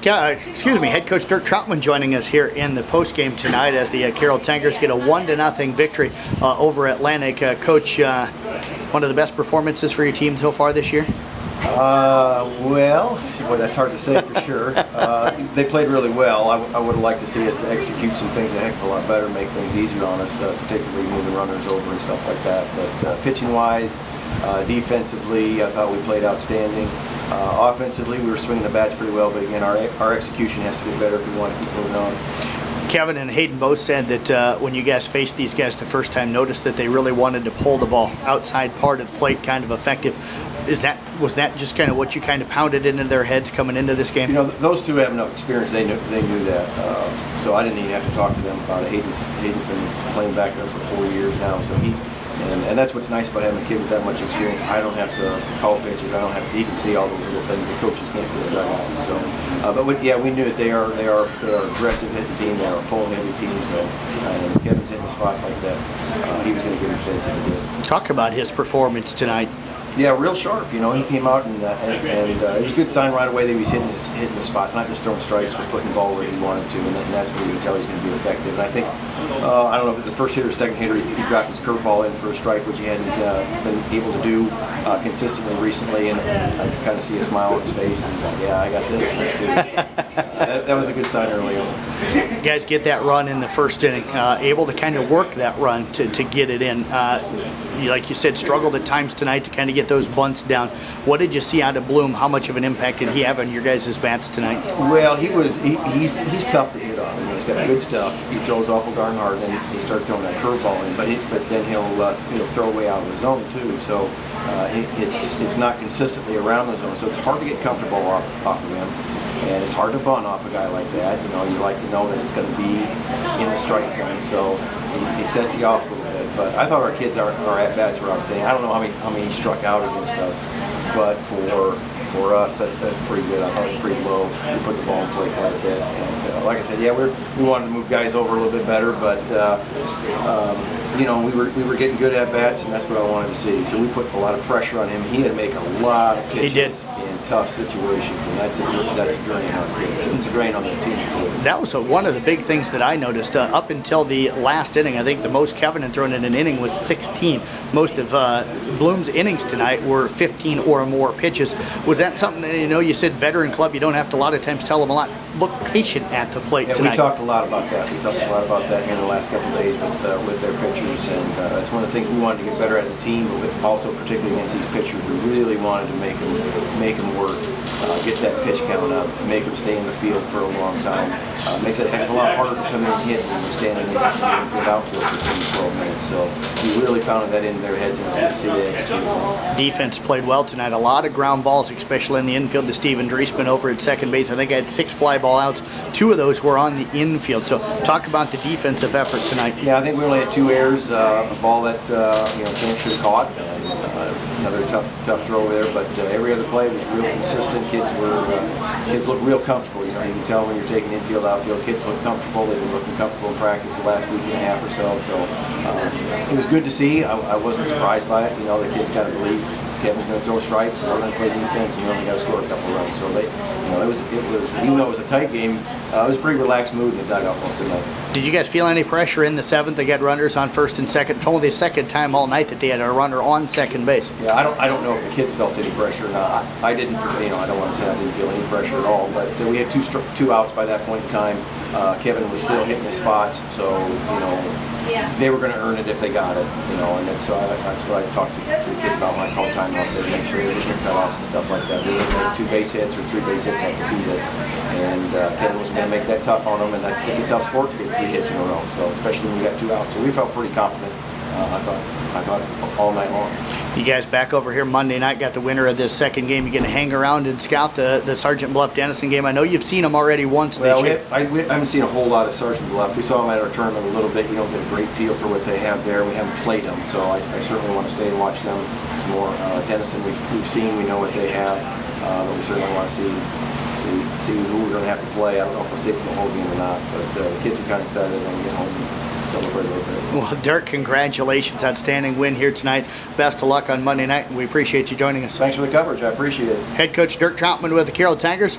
excuse me, head coach Dirk Troutman joining us here in the postgame tonight as the Carroll Tigers get a 1-0 victory over Atlantic. Coach, one of the best performances for your team so far this year? Well, boy, that's hard to say for sure. They played really well. I would have liked to see us execute some things a heck of a lot better, make things easier on us, particularly moving runners over and stuff like that. But pitching-wise, defensively, I thought we played outstanding. Offensively, we were swinging the bats pretty well, but again, our execution has to get better if we want to keep moving on. Kevin and Hayden both said that when you guys faced these guys the first time, noticed that they really wanted to pull the ball outside part of the plate, kind of effective. Was that just kind of what you kind of pounded into their heads coming into this game? You know, those two have enough experience. They knew that. So I didn't even have to talk to them about it. Hayden's been playing back there for 4 years now, so and that's what's nice about having a kid with that much experience. I don't have to call pitches. I don't have to even see all those little things that coaches can't do very often. So, but we knew that they are aggressive hitting team. They are a pulling heavy team. So, and Kevin's hitting spots like that. He was going to give him fed to the good. Talk about his performance tonight. Yeah, real sharp. You know, he came out and it was a good sign right away that he was hitting the spots, not just throwing strikes, but putting the ball where he wanted to, and that's where you can tell he's going to be effective. And I think, I don't know if it's the first hitter or second hitter, he dropped his curveball in for a strike, which he hadn't been able to do consistently recently, and I could kind of see a smile on his face, and he's like, yeah, I got this too. That was a good sign early on. You guys get that run in the first inning, able to kind of work that run to get it in. Like you said, struggled at times tonight to kind of get those bunts down. What did you see out of Bloom? How much of an impact did he have on your guys' bats tonight? Well, he's tough to hit on. He's got good stuff. He throws awful darn hard, and he started throwing that curveball in. But then he'll throw away out of the zone too. So it's not consistently around the zone. So it's hard to get comfortable off of him. And it's hard to bunt off a guy like that. You know, you like to know that it's going to be in the strike zone. So it sets you off a little bit. But I thought our kids, our at-bats were outstanding. I don't know how many he struck out against us, but for us, that's pretty good. I thought it was pretty low. We put the ball in play quite a bit. And like I said, yeah, we wanted to move guys over a little bit better, but you know, we were getting good at bats, and that's what I wanted to see. So we put a lot of pressure on him. He had to make a lot of pitches in tough situations, and that's a drain on kids. It's a drain on the team too. That was one of the big things that I noticed up until the last inning. I think the most Kevin had thrown in an inning was 16. Most of Bloom's innings tonight were 15 or more pitches. Was that something, you know, you said veteran club, you don't have to a lot of times tell them a lot. Look patient at the plate tonight. We talked a lot about that. We talked a lot about that in the last couple of days with their pitchers, and it's one of the things we wanted to get better as a team, but also particularly against these pitchers. We really wanted to make them work, get that pitch count up, make them stay in the field for a long time. Makes it a heck of a lot harder to come in and hit when you're standing in the infield outfield for 10 to 12 minutes. So we really pounded that into their heads, and it's good to see they execute well. Defense played well tonight. A lot of ground balls, especially in the infield to Steven Driesman over at second base. I think I had 6 fly ball outs. 2 of those were on the infield. So talk about the defensive effort tonight. Yeah, I think we only had 2 errors. A ball that James should have caught. Another tough throw over there, but every other play was real consistent. Kids look real comfortable. You know, you can tell when you're taking infield, outfield. Kids look comfortable. They've been looking comfortable in practice the last week and a half or so. So it was good to see. I wasn't surprised by it. You know, the kids got to believe Kevin's going to throw strikes, and we're going to play defense, and we only got to score a couple runs. So it was even though it was a tight game, it was a pretty relaxed mood in the dugout most of the night. Did you guys feel any pressure in the 7th? They got runners on first and second. It's only the second time all night that they had a runner on second base. Yeah, I don't know if the kids felt any pressure or not. I didn't. You know, I don't want to say I didn't feel any pressure at all. But we had two outs by that point in time. Kevin was still hitting his spots, so you know. Yeah. They were going to earn it if they got it, you know, and so that's what I talked to the kids about when I call time out there, make sure they get their cutoffs and stuff like that. We were going to 2 base hits or 3 base hits have to beat us, and Kevin was going to make that tough on them, and it's a tough sport to get 3 hits in a row, so especially when we got 2 outs. So we felt pretty confident. I thought all night long. You guys back over here Monday night, got the winner of this second game. You going to hang around and scout the Sergeant Bluff-Denison game? I know you've seen them already once this year. I haven't seen a whole lot of Sergeant Bluff. We saw them at our tournament a little bit. You don't get a great feel for what they have there. We haven't played them, so I certainly want to stay and watch them some more. Denison we've seen, we know what they have, but we certainly want to see who we're going to have to play. I don't know if we'll stay for the whole game or not, but the kids are kind of excited when we get home. Well, Dirk, congratulations. Outstanding win here tonight. Best of luck on Monday night, and we appreciate you joining us. Thanks for the coverage. I appreciate it. Head coach Dirk Troutman with the Carroll Tigers.